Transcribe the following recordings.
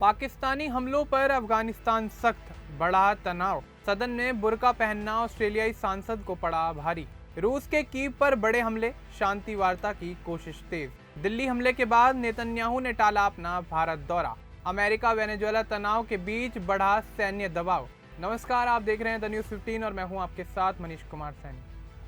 पाकिस्तानी हमलों पर अफगानिस्तान सख्त, बढ़ा तनाव। सदन में बुर्का पहनना ऑस्ट्रेलियाई सांसद को पड़ा भारी। रूस के कीव पर बड़े हमले, शांति वार्ता की कोशिश तेज। दिल्ली हमले के बाद नेतन्याहू ने टाला अपना भारत दौरा। अमेरिका वेनेजुएला तनाव के बीच बढ़ा सैन्य दबाव। नमस्कार, आप देख रहे हैं द न्यूज़ 15 और मैं हूं आपके साथ मनीष कुमार सैनी।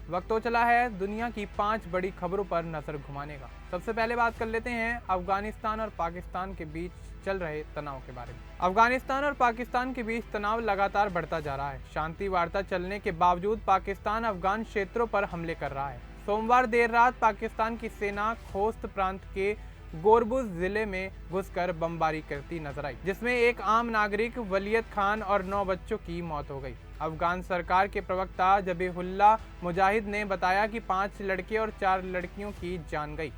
वक्त हो चला है दुनिया की 5 बड़ी खबरों पर नजर घुमाने का। सबसे पहले बात कर लेते हैं अफगानिस्तान और पाकिस्तान के बीच चल रहे तनाव के बारे में। अफगानिस्तान और पाकिस्तान के बीच तनाव लगातार बढ़ता जा रहा है। शांति वार्ता चलने के बावजूद पाकिस्तान अफगान क्षेत्रों पर हमले कर रहा है। सोमवार देर रात पाकिस्तान की सेना खोस्त प्रांत के गोरबुज जिले में घुसकर बमबारी करती नजर आई, जिसमें एक आम नागरिक वलियत खान और 9 बच्चों की मौत हो गई। अफगान सरकार के प्रवक्ता जबीहुल्लाह मुजाहिद ने बताया कि 5 लड़के और 4 लड़कियों की जान गई।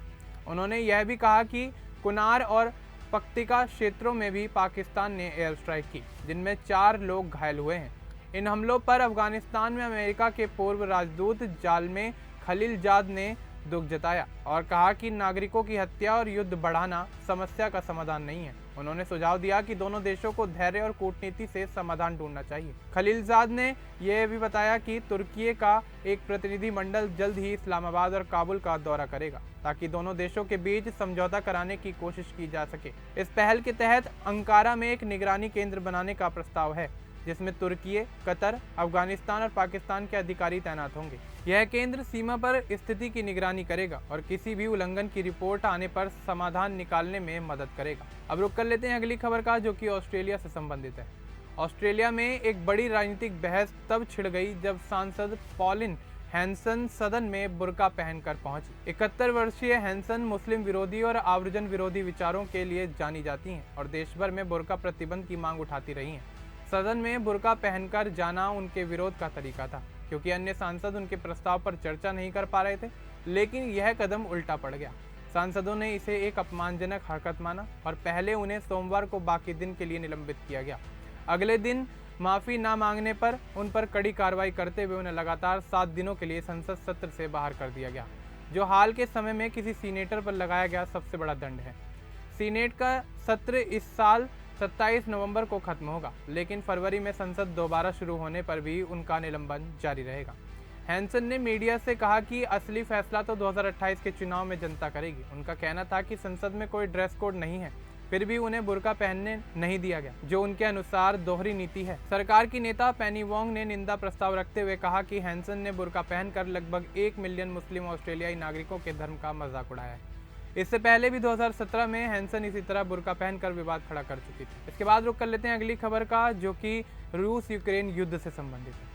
उन्होंने यह भी कहा कि कुनार और पक्तिका क्षेत्रों में भी पाकिस्तान ने एयर स्ट्राइक की, जिनमें 4 लोग घायल हुए हैं। इन हमलों पर अफगानिस्तान में अमेरिका के पूर्व राजदूत जालमे खलीलजाद ने दुख जताया और कहा कि नागरिकों की हत्या और युद्ध बढ़ाना समस्या का समाधान नहीं है। उन्होंने सुझाव दिया कि दोनों देशों को धैर्य और कूटनीति से समाधान ढूंढना चाहिए। खलीलजाद ने यह भी बताया कि तुर्की का एक प्रतिनिधि मंडल जल्द ही इस्लामाबाद और काबुल का दौरा करेगा, ताकि दोनों देशों के बीच समझौता कराने की कोशिश की जा सके। इस पहल के तहत अंकारा में एक निगरानी केंद्र बनाने का प्रस्ताव है, जिसमें तुर्की, कतर, अफगानिस्तान और पाकिस्तान के अधिकारी तैनात होंगे। यह केंद्र सीमा पर स्थिति की निगरानी करेगा और किसी भी उल्लंघन की रिपोर्ट आने पर समाधान निकालने में मदद करेगा। अब रुक कर लेते हैं अगली खबर का, जो कि ऑस्ट्रेलिया से संबंधित है। ऑस्ट्रेलिया में एक बड़ी राजनीतिक बहस तब छिड़ गई जब सांसद पॉलिन हैंसन सदन में बुर्का पहनकर पहुंची। 71 वर्षीय हैंसन मुस्लिम विरोधी और आव्रजन विरोधी विचारों के लिए जानी जाती हैं और देश भर में बुर्का प्रतिबंध की मांग उठाती रही हैं। सदन में बुर्का पहनकर जाना उनके विरोध का तरीका था, क्योंकि अन्य सांसद उनके प्रस्ताव पर चर्चा नहीं कर पा रहे थे। लेकिन यह कदम उल्टा पड़ गया। सांसदों ने इसे एक अपमानजनक हरकत माना और पहले उन्हें सोमवार को बाकी दिन के लिए निलंबित किया गया। अगले दिन माफी न मांगने पर उन पर कड़ी कार्रवाई करते हुए उन्हें लगातार 7 दिनों के लिए संसद सत्र से बाहर कर दिया गया, जो हाल के समय में किसी सीनेटर पर लगाया गया सबसे बड़ा दंड है। सीनेट का सत्र इस साल 27 नवंबर को खत्म होगा, लेकिन फरवरी में संसद दोबारा शुरू होने पर भी उनका निलंबन जारी रहेगा। हैंसन ने मीडिया से कहा कि असली फैसला तो 2028 के चुनाव में जनता करेगी। उनका कहना था कि संसद में कोई ड्रेस कोड नहीं है, फिर भी उन्हें बुर्का पहनने नहीं दिया गया, जो उनके अनुसार दोहरी नीति है। सरकार की नेता पेनी वोंग ने निंदा प्रस्ताव रखते हुए कहा कि हैंसन ने बुर्का पहनकर लगभग 1 मिलियन मुस्लिम ऑस्ट्रेलियाई नागरिकों के धर्म का मजाक उड़ाया है। इससे पहले भी 2017 में हैंसन इसी तरह बुर्का पहनकर विवाद खड़ा कर चुकी थी। इसके बाद रुक कर लेते हैं अगली खबर का, जो कि रूस यूक्रेन युद्ध से संबंधित है।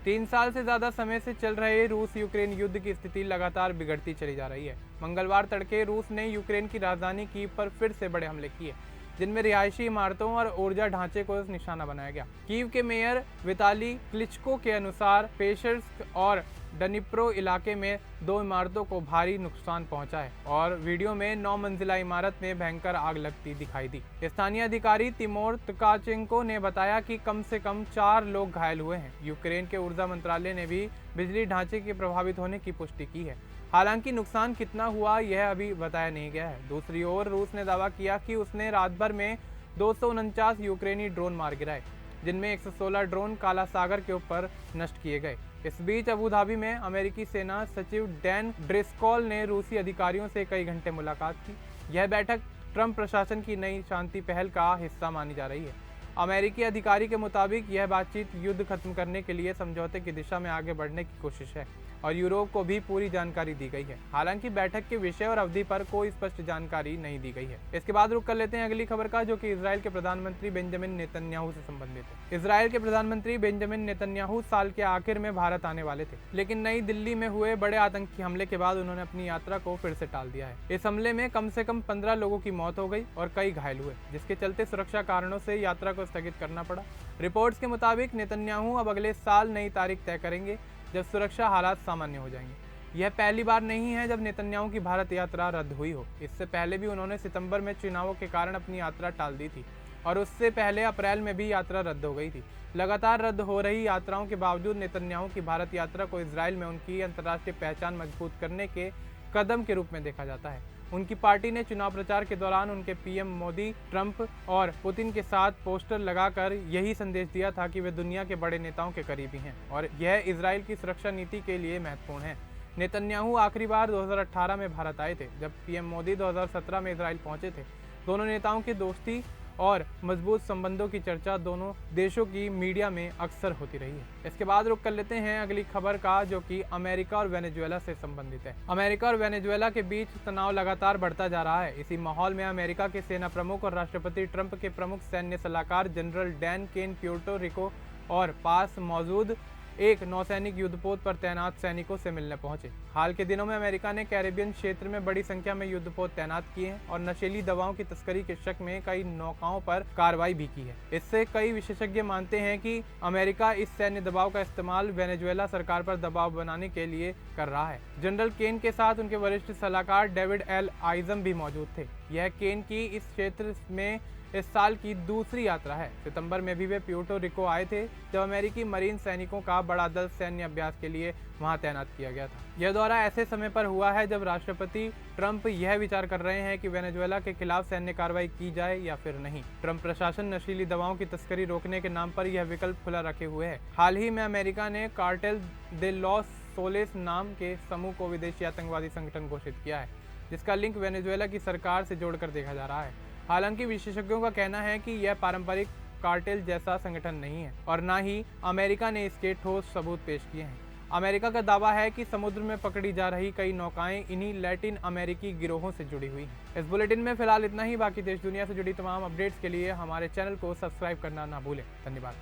3 साल से ज्यादा समय से चल रहे रूस यूक्रेन युद्ध की स्थिति लगातार बिगड़ती चली जा रही है। मंगलवार तड़के रूस ने यूक्रेन की राजधानी कीव पर फिर से बड़े हमले किए, जिनमें रिहायशी इमारतों और ऊर्जा ढांचे को निशाना बनाया गया। कीव के मेयर विताली क्लिचको के अनुसार पेशर्स्क और डनिप्रो इलाके में 2 इमारतों को भारी नुकसान पहुंचा है और वीडियो में 9 मंजिला इमारत में भयंकर आग लगती दिखाई दी। स्थानीय अधिकारी तिमोर तुकाचेंको ने बताया कि कम से कम 4 लोग घायल हुए हैं। यूक्रेन के ऊर्जा मंत्रालय ने भी बिजली ढांचे के प्रभावित होने की पुष्टि की है। हालांकि नुकसान कितना हुआ यह अभी बताया नहीं गया है। दूसरी ओर रूस ने दावा किया कि उसने रात भर में 249 यूक्रेनी ड्रोन मार गिराए, जिनमें 116 ड्रोन काला सागर के ऊपर नष्ट किए गए। इस बीच अबू धाबी में अमेरिकी सेना सचिव डैन ड्रिस्कॉल ने रूसी अधिकारियों से कई घंटे मुलाकात की। यह बैठक ट्रंप प्रशासन की नई शांति पहल का हिस्सा मानी जा रही है। अमेरिकी अधिकारी के मुताबिक यह बातचीत युद्ध खत्म करने के लिए समझौते की दिशा में आगे बढ़ने की कोशिश है और यूरोप को भी पूरी जानकारी दी गई है। हालांकि बैठक के विषय और अवधि पर कोई स्पष्ट जानकारी नहीं दी गई है। इसके बाद रुक कर लेते हैं अगली खबर का, जो कि इजराइल के प्रधानमंत्री बेंजामिन नेतन्याहू से संबंधित है। इजराइल के प्रधानमंत्री बेंजामिन नेतन्याहू साल के आखिर में भारत आने वाले थे, लेकिन नई दिल्ली में हुए बड़े आतंकी हमले के बाद उन्होंने अपनी यात्रा को फिर से टाल दिया है। इस हमले में कम से कम 15 लोगों की मौत हो गई और कई घायल हुए, जिसके चलते सुरक्षा कारणों से यात्रा को स्थगित करना पड़ा। रिपोर्ट्स के मुताबिक नेतन्याहू अब अगले साल नई तारीख तय करेंगे, जब सुरक्षा हालात सामान्य हो जाएंगे। यह पहली बार नहीं है जब नेतन्याहू की भारत यात्रा रद्द हुई हो। इससे पहले भी उन्होंने सितंबर में चुनावों के कारण अपनी यात्रा टाल दी थी और उससे पहले अप्रैल में भी यात्रा रद्द हो गई थी। लगातार रद्द हो रही यात्राओं के बावजूद नेतन्याहू की भारत यात्रा को इजराइल में उनकी अंतर्राष्ट्रीय पहचान मजबूत करने के कदम के रूप में देखा जाता है। उनकी पार्टी ने चुनाव प्रचार के दौरान उनके पीएम मोदी, ट्रंप और पुतिन के साथ पोस्टर लगाकर यही संदेश दिया था कि वे दुनिया के बड़े नेताओं के करीबी हैं और यह इजराइल की सुरक्षा नीति के लिए महत्वपूर्ण है। नेतन्याहू आखिरी बार 2018 में भारत आए थे, जब पीएम मोदी 2017 में इजराइल पहुंचे थे। दोनों नेताओं की दोस्ती और मजबूत संबंधों की चर्चा दोनों देशों की मीडिया में अक्सर होती रही है। इसके बाद रुख कर लेते हैं अगली खबर का, जो कि अमेरिका और वेनेजुएला से संबंधित है। अमेरिका और वेनेजुएला के बीच तनाव लगातार बढ़ता जा रहा है। इसी माहौल में अमेरिका के सेना प्रमुख और राष्ट्रपति ट्रंप के प्रमुख सैन्य सलाहकार general Dan Caine Puerto Rico और पास मौजूद एक नौसैनिक युद्धपोत पर तैनात सैनिकों से मिलने पहुंचे। हाल के दिनों में अमेरिका ने कैरेबियन क्षेत्र में बड़ी संख्या में युद्धपोत तैनात किए हैं और नशीली दवाओं की तस्करी के शक में कई नौकाओं पर कार्रवाई भी की है। इससे कई विशेषज्ञ मानते हैं कि अमेरिका इस सैन्य दबाव का इस्तेमाल वेनेजुएला सरकार पर दबाव बनाने के लिए कर रहा है। जनरल केन के साथ उनके वरिष्ठ सलाहकार डेविड एल आइजम भी मौजूद थे। यह केन की इस क्षेत्र में इस साल की दूसरी यात्रा है। सितंबर में भी वे प्यूर्टो रिको आए थे, जब अमेरिकी मरीन सैनिकों का बड़ा दल सैन्य अभ्यास के लिए वहां तैनात किया गया था। यह दौरा ऐसे समय पर हुआ है जब राष्ट्रपति ट्रंप यह विचार कर रहे हैं कि वेनेजुएला के खिलाफ सैन्य कार्रवाई की जाए या फिर नहीं। ट्रंप प्रशासन नशीली दवाओं की तस्करी रोकने के नाम पर यह विकल्प खुला रखे हुए है। हाल ही में अमेरिका ने कार्टेल दे लॉस सोलेस नाम के समूह को विदेशी आतंकवादी संगठन घोषित किया है, जिसका लिंक वेनेजुएला की सरकार से जोड़कर देखा जा रहा है। हालांकि विशेषज्ञों का कहना है कि यह पारंपरिक कार्टेल जैसा संगठन नहीं है और न ही अमेरिका ने इसके ठोस सबूत पेश किए हैं। अमेरिका का दावा है कि समुद्र में पकड़ी जा रही कई नौकाएं इन्हीं लैटिन अमेरिकी गिरोहों से जुड़ी हुई हैं। इस बुलेटिन में फिलहाल इतना ही। बाकी देश दुनिया से जुड़ी तमाम अपडेट्स के लिए हमारे चैनल को सब्सक्राइब करना ना भूलें। धन्यवाद।